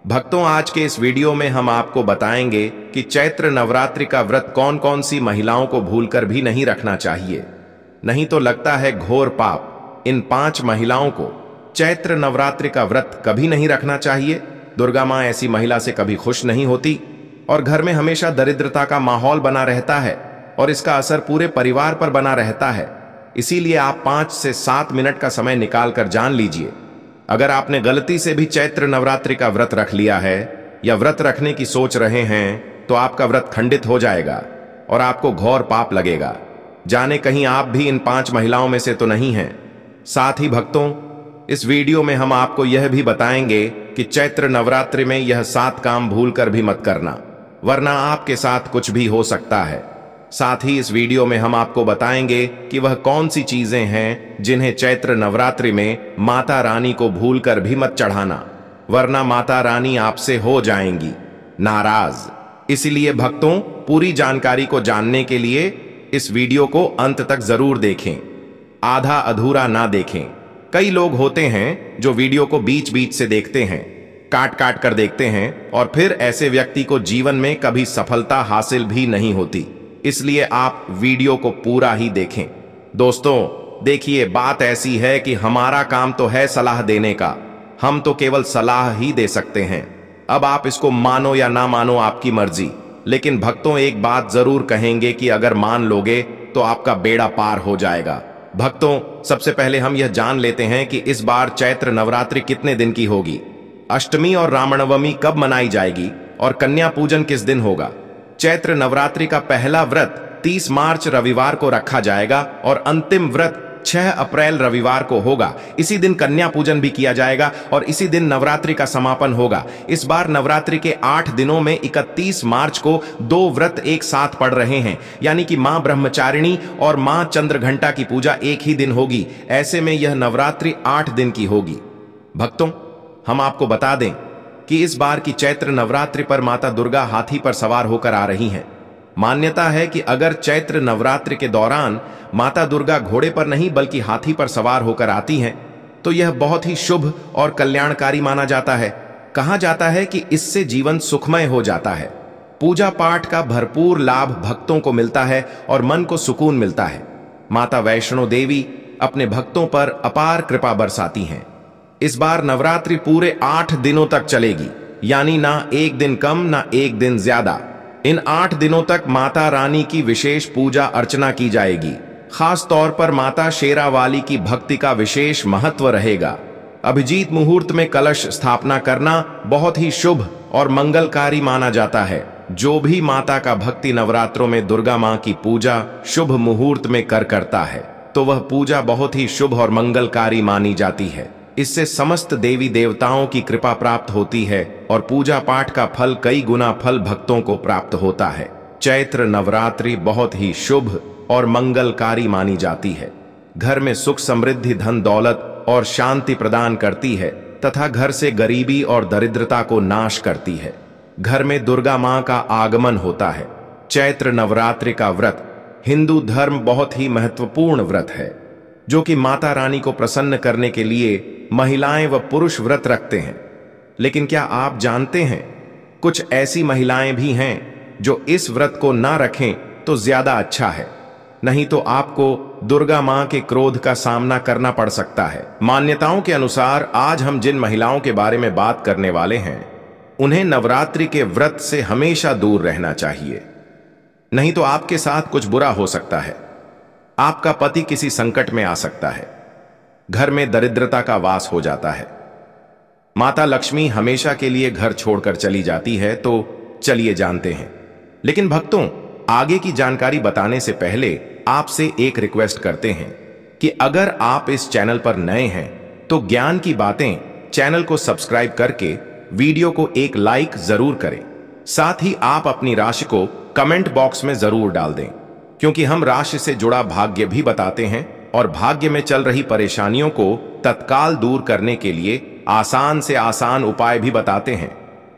भक्तों, आज के इस वीडियो में हम आपको बताएंगे कि चैत्र नवरात्रि का व्रत कौन कौन सी महिलाओं को भूलकर भी नहीं रखना चाहिए, नहीं तो लगता है घोर पाप। इन 5 महिलाओं को चैत्र नवरात्रि का व्रत कभी नहीं रखना चाहिए। दुर्गा मां ऐसी महिला से कभी खुश नहीं होती और घर में हमेशा दरिद्रता का माहौल बना रहता है और इसका असर पूरे परिवार पर बना रहता है। इसीलिए आप 5 से 7 मिनट का समय निकालकर जान लीजिए। अगर आपने गलती से भी चैत्र नवरात्रि का व्रत रख लिया है या व्रत रखने की सोच रहे हैं तो आपका व्रत खंडित हो जाएगा और आपको घोर पाप लगेगा। जाने कहीं आप भी इन 5 महिलाओं में से तो नहीं हैं। साथ ही भक्तों, इस वीडियो में हम आपको यह भी बताएंगे कि चैत्र नवरात्रि में यह 7 काम भूलकर भी मत करना, वरना आपके साथ कुछ भी हो सकता है। साथ ही इस वीडियो में हम आपको बताएंगे कि वह कौन सी चीजें हैं जिन्हें चैत्र नवरात्रि में माता रानी को भूलकर भी मत चढ़ाना, वरना माता रानी आपसे हो जाएंगी नाराज। इसलिए भक्तों, पूरी जानकारी को जानने के लिए इस वीडियो को अंत तक जरूर देखें, आधा अधूरा ना देखें। कई लोग होते हैं जो वीडियो को बीच बीच से देखते हैं, काट काट कर देखते हैं और फिर ऐसे व्यक्ति को जीवन में कभी सफलता हासिल भी नहीं होती। इसलिए आप वीडियो को पूरा ही देखें। दोस्तों देखिए, बात ऐसी है कि हमारा काम तो है सलाह देने का, हम तो केवल सलाह ही दे सकते हैं। अब आप इसको मानो या ना मानो आपकी मर्जी, लेकिन भक्तों एक बात जरूर कहेंगे कि अगर मान लोगे तो आपका बेड़ा पार हो जाएगा। भक्तों, सबसे पहले हम यह जान लेते हैं कि इस बार चैत्र नवरात्रि कितने दिन की होगी, अष्टमी और रामनवमी कब मनाई जाएगी और कन्या पूजन किस दिन होगा। चैत्र नवरात्रि का पहला व्रत 30 मार्च रविवार को रखा जाएगा और अंतिम व्रत 6 अप्रैल रविवार को होगा। इसी दिन कन्या पूजन भी किया जाएगा और इसी दिन नवरात्रि का समापन होगा। इस बार नवरात्रि के 8 दिनों में 31 मार्च को 2 व्रत एक साथ पड़ रहे हैं, यानी कि मां ब्रह्मचारिणी और मां चंद्रघंटा की पूजा एक ही दिन होगी। ऐसे में यह नवरात्रि 8 दिन की होगी। भक्तों, हम आपको बता दें कि इस बार की चैत्र नवरात्रि पर माता दुर्गा हाथी पर सवार होकर आ रही हैं। मान्यता है कि अगर चैत्र नवरात्रि के दौरान माता दुर्गा घोड़े पर नहीं बल्कि हाथी पर सवार होकर आती हैं तो यह बहुत ही शुभ और कल्याणकारी माना जाता है। कहा जाता है कि इससे जीवन सुखमय हो जाता है। पूजा पाठ का भरपूर लाभ भक्तों को मिलता है और मन को सुकून मिलता है। माता वैष्णो देवी अपने भक्तों पर अपार कृपा बरसाती हैं। इस बार नवरात्रि पूरे 8 दिनों तक चलेगी, यानी ना एक दिन कम ना एक दिन ज्यादा। इन 8 दिनों तक माता रानी की विशेष पूजा अर्चना की जाएगी। खास तौर पर माता शेरावाली की भक्ति का विशेष महत्व रहेगा। अभिजीत मुहूर्त में कलश स्थापना करना बहुत ही शुभ और मंगलकारी माना जाता है। जो भी माता का भक्ति नवरात्रों में दुर्गा मां की पूजा शुभ मुहूर्त में करता है तो वह पूजा बहुत ही शुभ और मंगलकारी मानी जाती है। इससे समस्त देवी देवताओं की कृपा प्राप्त होती है और पूजा पाठ का फल कई गुना फल भक्तों को प्राप्त होता है। चैत्र नवरात्रि बहुत ही शुभ और मंगलकारी मानी जाती है। घर में सुख समृद्धि, धन दौलत और शांति प्रदान करती है तथा घर से गरीबी और दरिद्रता को नाश करती है। घर में दुर्गा मां का आगमन होता है। चैत्र नवरात्रि का व्रत हिंदू धर्म बहुत ही महत्वपूर्ण व्रत है, जो कि माता रानी को प्रसन्न करने के लिए महिलाएं व पुरुष व्रत रखते हैं। लेकिन क्या आप जानते हैं, कुछ ऐसी महिलाएं भी हैं जो इस व्रत को ना रखें तो ज्यादा अच्छा है, नहीं तो आपको दुर्गा मां के क्रोध का सामना करना पड़ सकता है। मान्यताओं के अनुसार आज हम जिन महिलाओं के बारे में बात करने वाले हैं उन्हें नवरात्रि के व्रत से हमेशा दूर रहना चाहिए, नहीं तो आपके साथ कुछ बुरा हो सकता है। आपका पति किसी संकट में आ सकता है, घर में दरिद्रता का वास हो जाता है, माता लक्ष्मी हमेशा के लिए घर छोड़कर चली जाती है। तो चलिए जानते हैं। लेकिन भक्तों, आगे की जानकारी बताने से पहले आपसे एक रिक्वेस्ट करते हैं कि अगर आप इस चैनल पर नए हैं तो ज्ञान की बातें चैनल को सब्सक्राइब करके वीडियो को एक लाइक जरूर करें। साथ ही आप अपनी राशि को कमेंट बॉक्स में जरूर डाल दें, क्योंकि हम राशि से जुड़ा भाग्य भी बताते हैं और भाग्य में चल रही परेशानियों को तत्काल दूर करने के लिए आसान से आसान उपाय भी बताते हैं।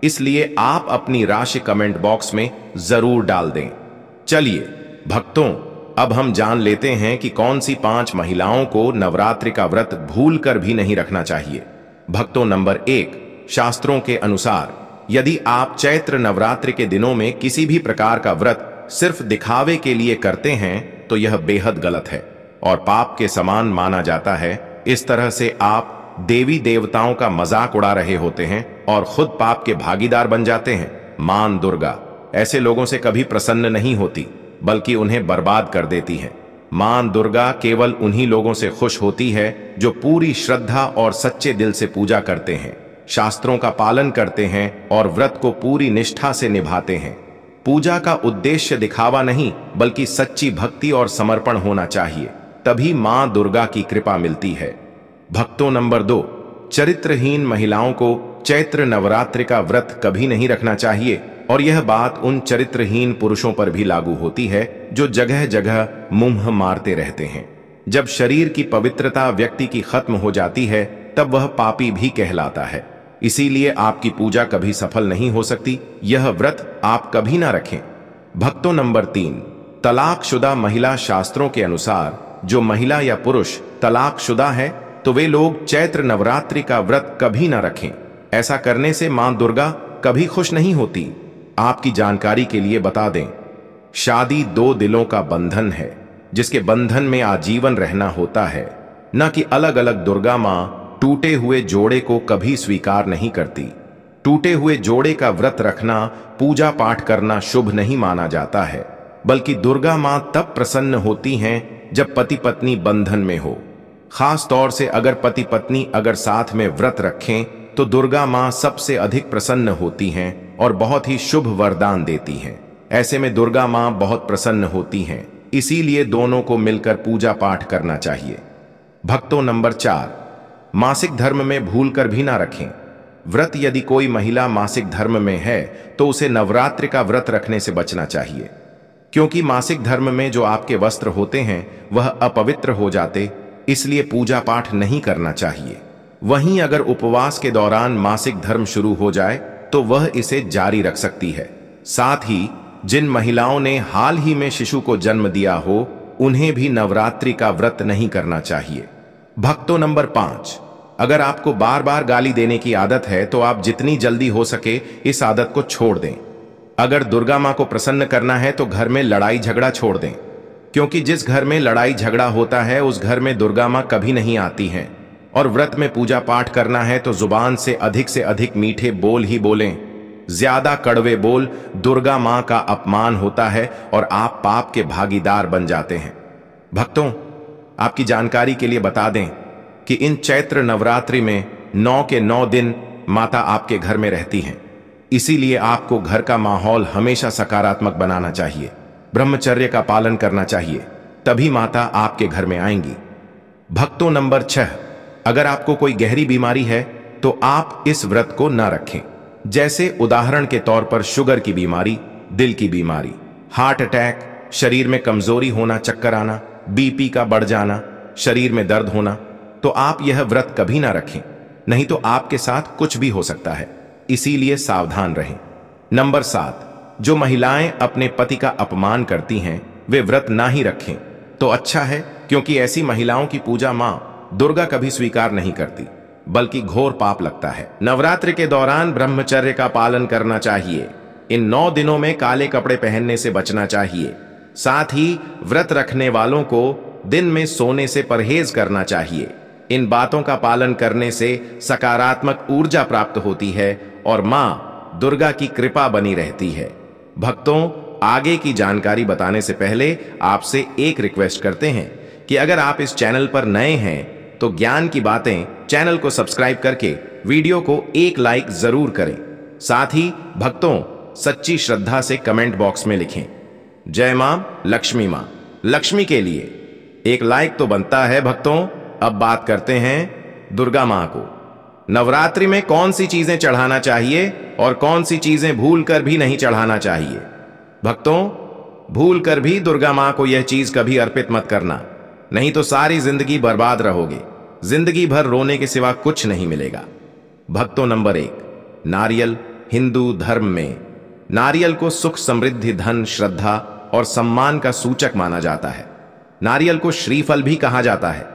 इसलिए आप अपनी राशि कमेंट बॉक्स में जरूर डाल दें। चलिए भक्तों, अब हम जान लेते हैं कि कौन सी 5 महिलाओं को नवरात्रि का व्रत भूल कर भी नहीं रखना चाहिए। भक्तों, नंबर 1, शास्त्रों के अनुसार यदि आप चैत्र नवरात्रि के दिनों में किसी भी प्रकार का व्रत सिर्फ दिखावे के लिए करते हैं तो यह बेहद गलत है और पाप के समान माना जाता है। इस तरह से आप देवी देवताओं का मजाक उड़ा रहे होते हैं और खुद पाप के भागीदार बन जाते हैं। मां दुर्गा ऐसे लोगों से कभी प्रसन्न नहीं होती, बल्कि उन्हें बर्बाद कर देती है। मां दुर्गा केवल उन्हीं लोगों से खुश होती है जो पूरी श्रद्धा और सच्चे दिल से पूजा करते हैं, शास्त्रों का पालन करते हैं और व्रत को पूरी निष्ठा से निभाते हैं। पूजा का उद्देश्य दिखावा नहीं, बल्कि सच्ची भक्ति और समर्पण होना चाहिए, तभी मां दुर्गा की कृपा मिलती है। भक्तों, नंबर 2, चरित्रहीन महिलाओं को चैत्र नवरात्रि का व्रत कभी नहीं रखना चाहिए और यह बात उन चरित्रहीन पुरुषों पर भी लागू होती है जो जगह जगह मुंह मारते रहते हैं। जब शरीर की पवित्रता व्यक्ति की खत्म हो जाती है तब वह पापी भी कहलाता है। इसीलिए आपकी पूजा कभी सफल नहीं हो सकती। यह व्रत आप कभी ना रखें। भक्तों, नंबर 3, तलाकशुदा महिला। शास्त्रों के अनुसार जो महिला या पुरुष तलाकशुदा है तो वे लोग चैत्र नवरात्रि का व्रत कभी ना रखें। ऐसा करने से मां दुर्गा कभी खुश नहीं होती। आपकी जानकारी के लिए बता दें, शादी 2 दिलों का बंधन है जिसके बंधन में आजीवन रहना होता है, न कि अलग अलग। दुर्गा मां टूटे हुए जोड़े को कभी स्वीकार नहीं करती। टूटे हुए जोड़े का व्रत रखना, पूजा पाठ करना शुभ नहीं माना जाता है, बल्कि दुर्गा मां तब प्रसन्न होती हैं जब पति पत्नी बंधन में हो। खास तौर से अगर पति पत्नी अगर साथ में व्रत रखें तो दुर्गा मां सबसे अधिक प्रसन्न होती हैं और बहुत ही शुभ वरदान देती हैं। ऐसे में दुर्गा मां बहुत प्रसन्न होती हैं, इसीलिए दोनों को मिलकर पूजा पाठ करना चाहिए। भक्तों, नंबर 4, मासिक धर्म में भूलकर भी ना रखें व्रत। यदि कोई महिला मासिक धर्म में है तो उसे नवरात्रि का व्रत रखने से बचना चाहिए, क्योंकि मासिक धर्म में जो आपके वस्त्र होते हैं वह अपवित्र हो जाते, इसलिए पूजा पाठ नहीं करना चाहिए। वहीं अगर उपवास के दौरान मासिक धर्म शुरू हो जाए तो वह इसे जारी रख सकती है। साथ ही जिन महिलाओं ने हाल ही में शिशु को जन्म दिया हो उन्हें भी नवरात्रि का व्रत नहीं करना चाहिए। भक्तों, नंबर 5, अगर आपको बार बार गाली देने की आदत है तो आप जितनी जल्दी हो सके इस आदत को छोड़ दें। अगर दुर्गा मां को प्रसन्न करना है तो घर में लड़ाई झगड़ा छोड़ दें, क्योंकि जिस घर में लड़ाई झगड़ा होता है उस घर में दुर्गा मां कभी नहीं आती हैं। और व्रत में पूजा पाठ करना है तो जुबान से अधिक मीठे बोल ही बोलें। ज्यादा कड़वे बोल दुर्गा मां का अपमान होता है और आप पाप के भागीदार बन जाते हैं। भक्तों, आपकी जानकारी के लिए बता दें कि इन चैत्र नवरात्रि में 9 के 9 दिन माता आपके घर में रहती हैं। इसीलिए आपको घर का माहौल हमेशा सकारात्मक बनाना चाहिए, ब्रह्मचर्य का पालन करना चाहिए, तभी माता आपके घर में आएंगी। भक्तों, नंबर 6, अगर आपको कोई गहरी बीमारी है तो आप इस व्रत को न रखें। जैसे उदाहरण के तौर पर शुगर की बीमारी, दिल की बीमारी, हार्ट अटैक, शरीर में कमजोरी होना, चक्कर आना, बीपी का बढ़ जाना, शरीर में दर्द होना, तो आप यह व्रत कभी ना रखें, नहीं तो आपके साथ कुछ भी हो सकता है। इसीलिए सावधान रहें। नंबर 7, जो महिलाएं अपने पति का अपमान करती हैं वे व्रत ना ही रखें तो अच्छा है, क्योंकि ऐसी महिलाओं की पूजा मां दुर्गा कभी स्वीकार नहीं करती, बल्कि घोर पाप लगता है। नवरात्रि के दौरान ब्रह्मचर्य का पालन करना चाहिए। इन 9 दिनों में काले कपड़े पहनने से बचना चाहिए। साथ ही व्रत रखने वालों को दिन में सोने से परहेज करना चाहिए। इन बातों का पालन करने से सकारात्मक ऊर्जा प्राप्त होती है और मां दुर्गा की कृपा बनी रहती है। भक्तों, आगे की जानकारी बताने से पहले आपसे एक रिक्वेस्ट करते हैं कि अगर आप इस चैनल पर नए हैं तो ज्ञान की बातें चैनल को सब्सक्राइब करके वीडियो को एक लाइक जरूर करें। साथ ही भक्तों, सच्ची श्रद्धा से कमेंट बॉक्स में लिखें, जय मां लक्ष्मी मां। लक्ष्मी के लिए एक लाइक तो बनता है। भक्तों, अब बात करते हैं दुर्गा मां को। नवरात्रि में कौन सी चीजें चढ़ाना चाहिए और कौन सी चीजें भूल कर भी नहीं चढ़ाना चाहिए। भक्तों, भूल कर भी दुर्गा मां को यह चीज कभी अर्पित मत करना, नहीं तो सारी जिंदगी बर्बाद रहोगे। जिंदगी भर रोने के सिवा कुछ नहीं मिलेगा। भक्तों, नंबर 1, नारियल। हिंदू धर्म में नारियल को सुख, समृद्धि, धन, श्रद्धा और सम्मान का सूचक माना जाता है। नारियल को श्रीफल भी कहा जाता है।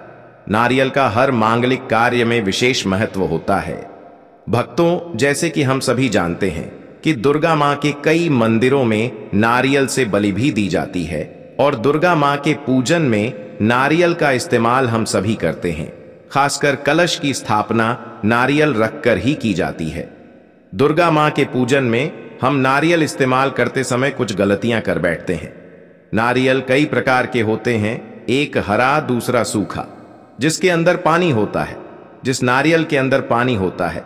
नारियल का हर मांगलिक कार्य में विशेष महत्व होता है। भक्तों, जैसे कि हम सभी जानते हैं कि दुर्गा मां के कई मंदिरों में नारियल से बलि भी दी जाती है और दुर्गा मां के पूजन में नारियल का इस्तेमाल हम सभी करते हैं। खासकर कलश की स्थापना नारियल रखकर ही की जाती है। दुर्गा मां के पूजन में हम नारियल इस्तेमाल करते समय कुछ गलतियां कर बैठते हैं। नारियल कई प्रकार के होते हैं, एक हरा, दूसरा सूखा, जिसके अंदर पानी होता है। जिस नारियल के अंदर पानी होता है,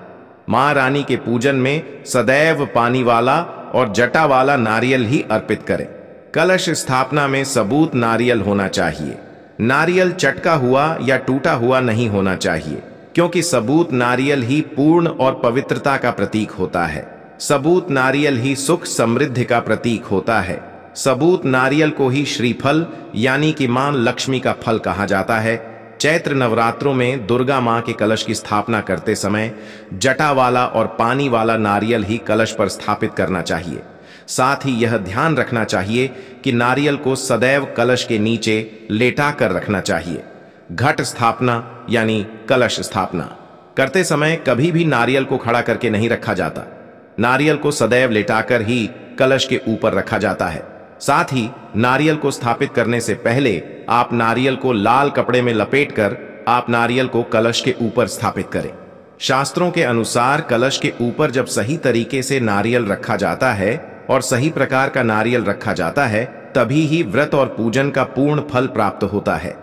मां रानी के पूजन में सदैव पानी वाला और जटा वाला नारियल ही अर्पित करें। कलश स्थापना में सबूत नारियल होना चाहिए। नारियल चटका हुआ या टूटा हुआ नहीं होना चाहिए, क्योंकि सबूत नारियल ही पूर्ण और पवित्रता का प्रतीक होता है। सबूत नारियल ही सुख समृद्धि का प्रतीक होता है। सबूत नारियल को ही श्रीफल यानी कि मां लक्ष्मी का फल कहा जाता है। चैत्र नवरात्रों में दुर्गा मां के कलश की स्थापना करते समय जटा वाला और पानी वाला नारियल ही कलश पर स्थापित करना चाहिए। साथ ही यह ध्यान रखना चाहिए कि नारियल को सदैव कलश के नीचे लेटा कर रखना चाहिए। घट स्थापना यानी कलश स्थापना करते समय कभी भी नारियल को खड़ा करके नहीं रखा जाता। नारियल को सदैव लेटाकर ही कलश के ऊपर रखा जाता है। साथ ही नारियल को स्थापित करने से पहले आप नारियल को लाल कपड़े में लपेटकर आप नारियल को कलश के ऊपर स्थापित करें। शास्त्रों के अनुसार कलश के ऊपर जब सही तरीके से नारियल रखा जाता है और सही प्रकार का नारियल रखा जाता है, तभी ही व्रत और पूजन का पूर्ण फल प्राप्त होता है।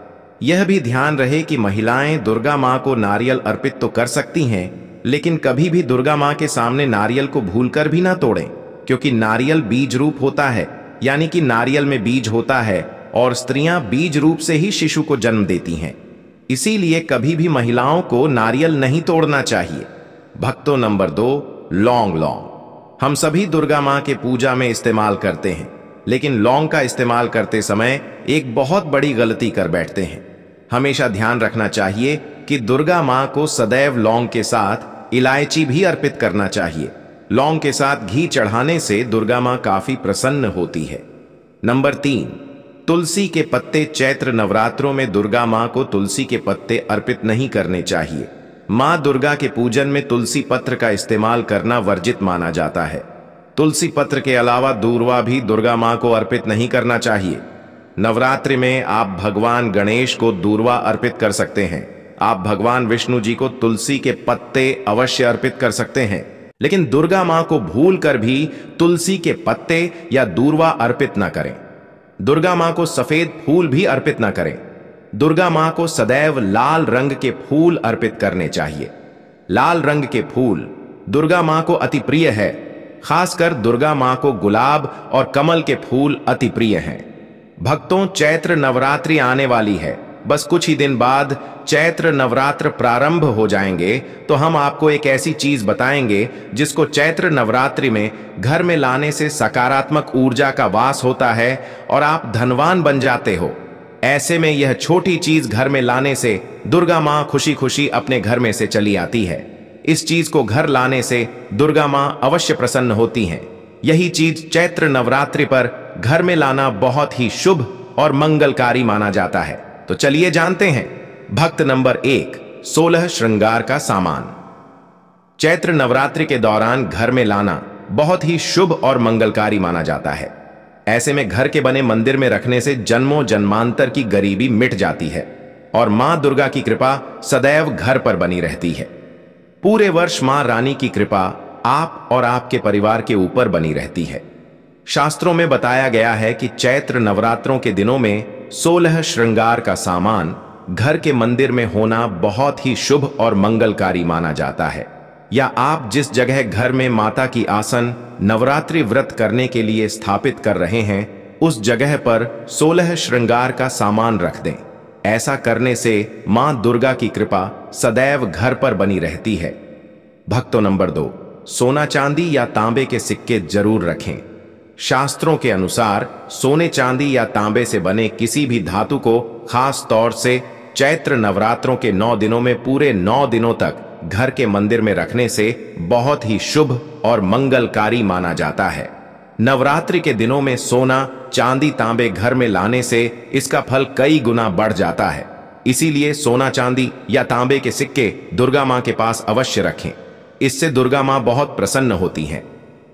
यह भी ध्यान रहे कि महिलाएं दुर्गा मां को नारियल अर्पित तो कर सकती हैं, लेकिन कभी भी दुर्गा मां के सामने नारियल को भूलकर भी ना तोड़ें, क्योंकि नारियल बीज रूप होता है, यानी कि नारियल में बीज होता है और स्त्रियां बीज रूप से ही शिशु को जन्म देती हैं। इसीलिए कभी भी महिलाओं को नारियल नहीं तोड़ना चाहिए। भक्तों, नंबर 2, लौंग। हम सभी दुर्गा मां के पूजा में इस्तेमाल करते हैं, लेकिन लौंग का इस्तेमाल करते समय एक बहुत बड़ी गलती कर बैठते हैं। हमेशा ध्यान रखना चाहिए कि दुर्गा मां को सदैव लौंग के साथ इलायची भी अर्पित करना चाहिए। लौंग के साथ घी चढ़ाने से दुर्गा मां काफी प्रसन्न होती है। नंबर 3, तुलसी के पत्ते। चैत्र नवरात्रों में दुर्गा मां को तुलसी के पत्ते अर्पित नहीं करने चाहिए। मां दुर्गा के पूजन में तुलसी पत्र का इस्तेमाल करना वर्जित माना जाता है। तुलसी पत्र के अलावा दूर्वा भी दुर्गा मां को अर्पित नहीं करना चाहिए। नवरात्रि में आप भगवान गणेश को दूर्वा अर्पित कर सकते हैं। आप भगवान विष्णु जी को तुलसी के पत्ते अवश्य अर्पित कर सकते हैं, लेकिन दुर्गा मां को भूल कर भी तुलसी के पत्ते या दूर्वा अर्पित न करें। दुर्गा मां को सफेद फूल भी अर्पित न करें। दुर्गा मां को सदैव लाल रंग के फूल अर्पित करने चाहिए। लाल रंग के फूल दुर्गा मां को अति प्रिय है। खासकर दुर्गा मां को गुलाब और कमल के फूल अति प्रिय हैं। भक्तों, चैत्र नवरात्रि आने वाली है। बस कुछ ही दिन बाद चैत्र नवरात्र प्रारंभ हो जाएंगे, तो हम आपको एक ऐसी चीज बताएंगे जिसको चैत्र नवरात्रि में घर में लाने से सकारात्मक ऊर्जा का वास होता है और आप धनवान बन जाते हो। ऐसे में यह छोटी चीज घर में लाने से दुर्गा मां खुशी खुशी अपने घर में से चली आती है। इस चीज को घर लाने से दुर्गा मां अवश्य प्रसन्न होती हैं। यही चीज चैत्र नवरात्रि पर घर में लाना बहुत ही शुभ और मंगलकारी माना जाता है। तो चलिए जानते हैं। भक्त नंबर 1, 16 श्रृंगार का सामान। चैत्र नवरात्रि के दौरान घर में लाना बहुत ही शुभ और मंगलकारी माना जाता है। ऐसे में घर के बने मंदिर में रखने से जन्मों जन्मांतर की गरीबी मिट जाती है और मां दुर्गा की कृपा सदैव घर पर बनी रहती है। पूरे वर्ष मां रानी की कृपा आप और आपके परिवार के ऊपर बनी रहती है। शास्त्रों में बताया गया है कि चैत्र नवरात्रों के दिनों में 16 श्रृंगार का सामान घर के मंदिर में होना बहुत ही शुभ और मंगलकारी माना जाता है। या आप जिस जगह घर में माता की आसन नवरात्रि व्रत करने के लिए स्थापित कर रहे हैं, उस जगह पर 16 श्रृंगार का सामान रख दें। ऐसा करने से मां दुर्गा की कृपा सदैव घर पर बनी रहती है। भक्तों, नंबर 2, सोना चांदी या तांबे के सिक्के जरूर रखें। शास्त्रों के अनुसार सोने चांदी या तांबे से बने किसी भी धातु को खास तौर से चैत्र नवरात्रों के 9 दिनों में पूरे 9 दिनों तक घर के मंदिर में रखने से बहुत ही शुभ और मंगलकारी माना जाता है। नवरात्रि के दिनों में सोना चांदी तांबे घर में लाने से इसका फल कई गुना बढ़ जाता है। इसीलिए सोना चांदी या तांबे के सिक्के दुर्गा मां के पास अवश्य रखें। इससे दुर्गा मां बहुत प्रसन्न होती हैं।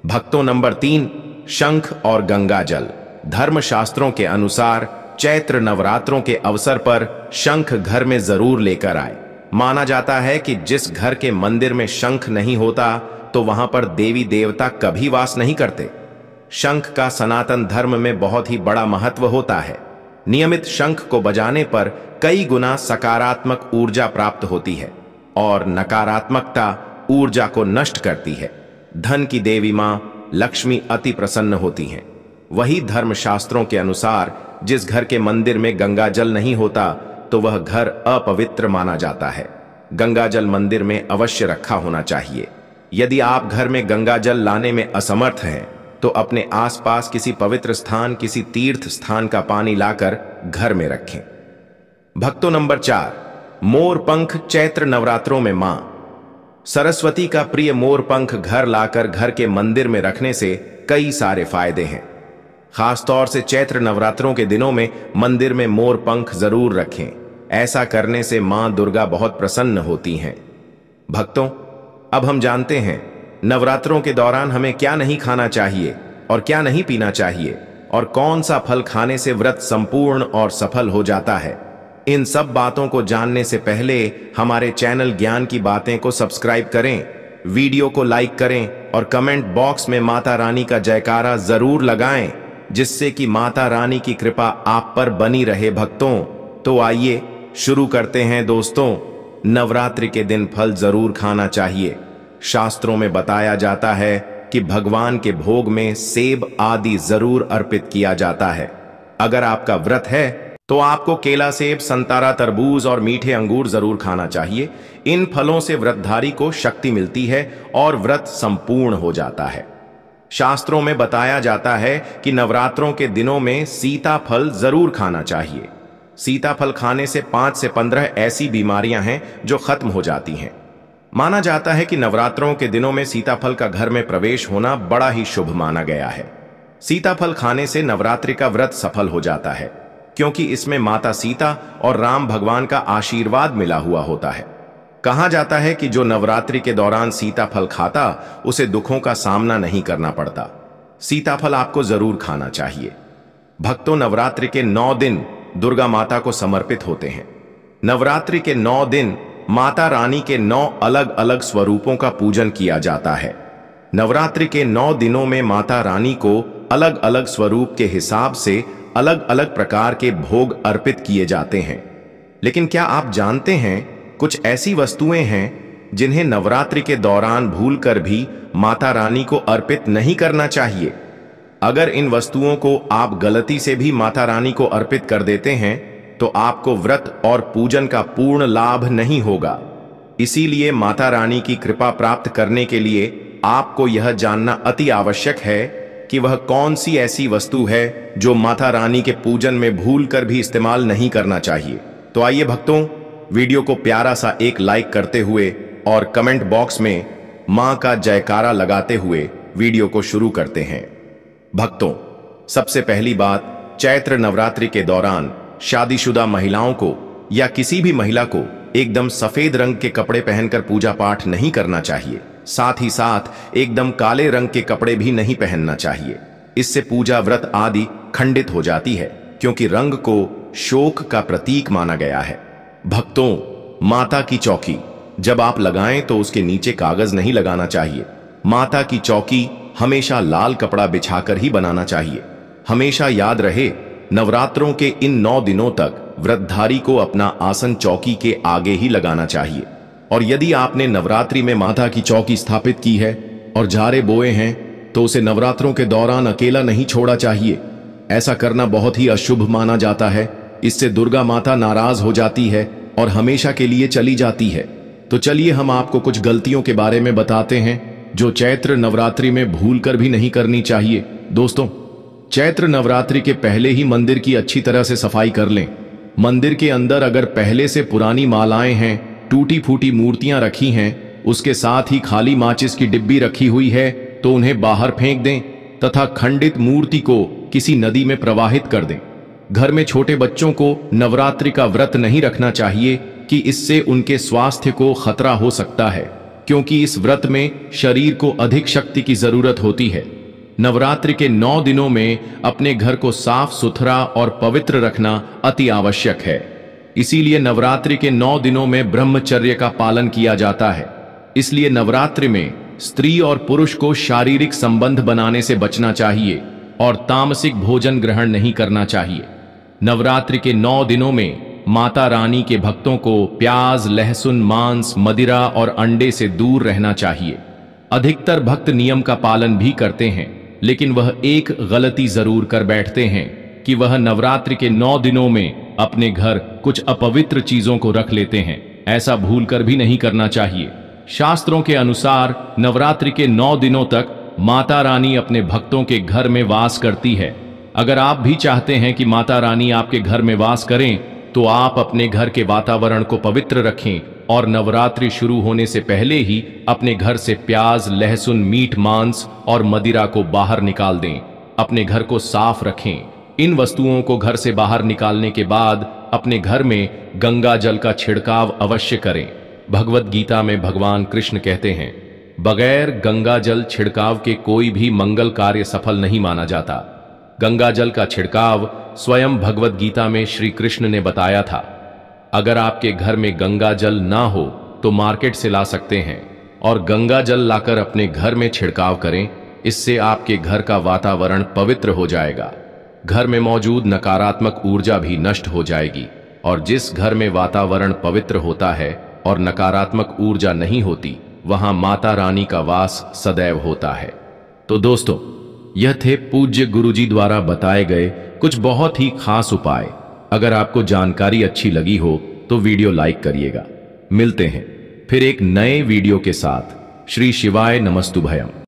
भक्तों, नंबर 3, शंख और गंगा जल। धर्मशास्त्रों के अनुसार चैत्र नवरात्रों के अवसर पर शंख घर में जरूर लेकर आए। माना जाता है कि जिस घर के मंदिर में शंख नहीं होता तो वहां पर देवी देवता कभी वास नहीं करते। शंख का सनातन धर्म में बहुत ही बड़ा महत्व होता है। नियमित शंख को बजाने पर कई गुना सकारात्मक ऊर्जा प्राप्त होती है और नकारात्मकता ऊर्जा को नष्ट करती है। धन की देवी मां लक्ष्मी अति प्रसन्न होती हैं। वही धर्मशास्त्रों के अनुसार जिस घर के मंदिर में गंगा जल नहीं होता तो वह घर अपवित्र माना जाता है। गंगा जल मंदिर में अवश्य रखा होना चाहिए। यदि आप घर में गंगा जल लाने में असमर्थ हैं तो अपने आसपास किसी पवित्र स्थान, किसी तीर्थ स्थान का पानी लाकर घर में रखें। भक्तों, नंबर 4, मोरपंख चैत्र नवरात्रों में मां सरस्वती का प्रिय मोरपंख घर लाकर घर के मंदिर में रखने से कई सारे फायदे हैं। खासतौर से चैत्र नवरात्रों के दिनों में मंदिर में मोरपंख जरूर रखें। ऐसा करने से मां दुर्गा बहुत प्रसन्न होती हैं। भक्तों, अब हम जानते हैं नवरात्रों के दौरान हमें क्या नहीं खाना चाहिए और क्या नहीं पीना चाहिए और कौन सा फल खाने से व्रत संपूर्ण और सफल हो जाता है। इन सब बातों को जानने से पहले हमारे चैनल ज्ञान की बातें को सब्सक्राइब करें, वीडियो को लाइक करें और कमेंट बॉक्स में माता रानी का जयकारा जरूर लगाएं, जिससे कि माता रानी की कृपा आप पर बनी रहे। भक्तों, तो आइए शुरू करते हैं। दोस्तों, नवरात्रि के दिन फल जरूर खाना चाहिए। शास्त्रों में बताया जाता है कि भगवान के भोग में सेब आदि जरूर अर्पित किया जाता है। अगर आपका व्रत है तो आपको केला, सेब, संतरा, तरबूज और मीठे अंगूर जरूर खाना चाहिए। इन फलों से व्रतधारी को शक्ति मिलती है और व्रत संपूर्ण हो जाता है। शास्त्रों में बताया जाता है कि नवरात्रों के दिनों में सीताफल जरूर खाना चाहिए। सीताफल खाने से 5 से 15 ऐसी बीमारियां हैं जो खत्म हो जाती हैं। माना जाता है कि नवरात्रों के दिनों में सीताफल का घर में प्रवेश होना बड़ा ही शुभ माना गया है। सीताफल खाने से नवरात्रि का व्रत सफल हो जाता है, क्योंकि इसमें माता सीता और राम भगवान का आशीर्वाद मिला हुआ होता है। कहा जाता है कि जो नवरात्रि के दौरान सीताफल खाता उसे दुखों का सामना नहीं करना पड़ता। सीताफल आपको जरूर खाना चाहिए। भक्तों, नवरात्रि के 9 दिन दुर्गा माता को समर्पित होते हैं। नवरात्रि के 9 दिन माता रानी के 9 अलग अलग स्वरूपों का पूजन किया जाता है। नवरात्रि के 9 दिनों में माता रानी को अलग अलग स्वरूप के हिसाब से अलग अलग प्रकार के भोग अर्पित किए जाते हैं। लेकिन क्या आप जानते हैं, कुछ ऐसी वस्तुएं हैं जिन्हें नवरात्रि के दौरान भूलकर भी माता रानी को अर्पित नहीं करना चाहिए। अगर इन वस्तुओं को आप गलती से भी माता रानी को अर्पित कर देते हैं तो आपको व्रत और पूजन का पूर्ण लाभ नहीं होगा। इसीलिए माता रानी की कृपा प्राप्त करने के लिए आपको यह जानना अति आवश्यक है कि वह कौन सी ऐसी वस्तु है जो माता रानी के पूजन में भूलकर भी इस्तेमाल नहीं करना चाहिए। तो आइए भक्तों, वीडियो को प्यारा सा एक लाइक करते हुए और कमेंट बॉक्स में मां का जयकारा लगाते हुए वीडियो को शुरू करते हैं। भक्तों, सबसे पहली बात, चैत्र नवरात्रि के दौरान शादीशुदा महिलाओं को या किसी भी महिला को एकदम सफेद रंग के कपड़े पहनकर पूजा पाठ नहीं करना चाहिए। साथ ही साथ एकदम काले रंग के कपड़े भी नहीं पहनना चाहिए। इससे पूजा, व्रत आदि खंडित हो जाती है, क्योंकि रंग को शोक का प्रतीक माना गया है। भक्तों, माता की चौकी जब आप लगाएं तो उसके नीचे कागज नहीं लगाना चाहिए। माता की चौकी हमेशा लाल कपड़ा बिछाकर ही बनाना चाहिए। हमेशा याद रहे, नवरात्रों के इन 9 दिनों तक व्रतधारी को अपना आसन चौकी के आगे ही लगाना चाहिए। और यदि आपने नवरात्रि में माता की चौकी स्थापित की है और झारे बोए हैं तो उसे नवरात्रों के दौरान अकेला नहीं छोड़ा चाहिए। ऐसा करना बहुत ही अशुभ माना जाता है। इससे दुर्गा माता नाराज हो जाती है और हमेशा के लिए चली जाती है। तो चलिए हम आपको कुछ गलतियों के बारे में बताते हैं जो चैत्र नवरात्रि में भूलकर भी नहीं करनी चाहिए। दोस्तों, चैत्र नवरात्रि के पहले ही मंदिर की अच्छी तरह से सफाई कर लें। मंदिर के अंदर अगर पहले से पुरानी मालाएं हैं, टूटी फूटी मूर्तियां रखी हैं, उसके साथ ही खाली माचिस की डिब्बी रखी हुई है तो उन्हें बाहर फेंक दें तथा खंडित मूर्ति को किसी नदी में प्रवाहित कर दें। घर में छोटे बच्चों को नवरात्रि का व्रत नहीं रखना चाहिए कि इससे उनके स्वास्थ्य को खतरा हो सकता है, क्योंकि इस व्रत में शरीर को अधिक शक्ति की जरूरत होती है। नवरात्रि के 9 दिनों में अपने घर को साफ सुथरा और पवित्र रखना अति आवश्यक है। इसीलिए नवरात्रि के 9 दिनों में ब्रह्मचर्य का पालन किया जाता है। इसलिए नवरात्रि में स्त्री और पुरुष को शारीरिक संबंध बनाने से बचना चाहिए और तामसिक भोजन ग्रहण नहीं करना चाहिए। नवरात्रि के 9 दिनों में माता रानी के भक्तों को प्याज, लहसुन, मांस, मदिरा और अंडे से दूर रहना चाहिए। अधिकतर भक्त नियम का पालन भी करते हैं, लेकिन वह एक गलती जरूर कर बैठते हैं कि वह नवरात्रि के 9 दिनों में अपने घर कुछ अपवित्र चीजों को रख लेते हैं। ऐसा भूलकर भी नहीं करना चाहिए। शास्त्रों के अनुसार नवरात्रि के 9 दिनों तक माता रानी अपने भक्तों के घर में वास करती है। अगर आप भी चाहते हैं कि माता रानी आपके घर में वास करें, तो आप अपने घर के वातावरण को पवित्र रखें और नवरात्रि शुरू होने से पहले ही अपने घर से प्याज, लहसुन, मीट, मांस और मदिरा को बाहर निकाल दें। अपने घर को साफ रखें। इन वस्तुओं को घर से बाहर निकालने के बाद अपने घर में गंगा जल का छिड़काव अवश्य करें। भगवत गीता में भगवान कृष्ण कहते हैं, बगैर गंगा जल छिड़काव के कोई भी मंगल कार्य सफल नहीं माना जाता। गंगा जल का छिड़काव स्वयं भगवत गीता में श्री कृष्ण ने बताया था। अगर आपके घर में गंगा जल ना हो तो मार्केट से ला सकते हैं और गंगा जल लाकर अपने घर में छिड़काव करें। इससे आपके घर का वातावरण पवित्र हो जाएगा। घर में मौजूद नकारात्मक ऊर्जा भी नष्ट हो जाएगी और जिस घर में वातावरण पवित्र होता है और नकारात्मक ऊर्जा नहीं होती, वहां माता रानी का वास सदैव होता है। तो दोस्तों, यह थे पूज्य गुरुजी द्वारा बताए गए कुछ बहुत ही खास उपाय। अगर आपको जानकारी अच्छी लगी हो तो वीडियो लाइक करिएगा। मिलते हैं फिर एक नए वीडियो के साथ। श्री शिवाय नमस्तुभयम।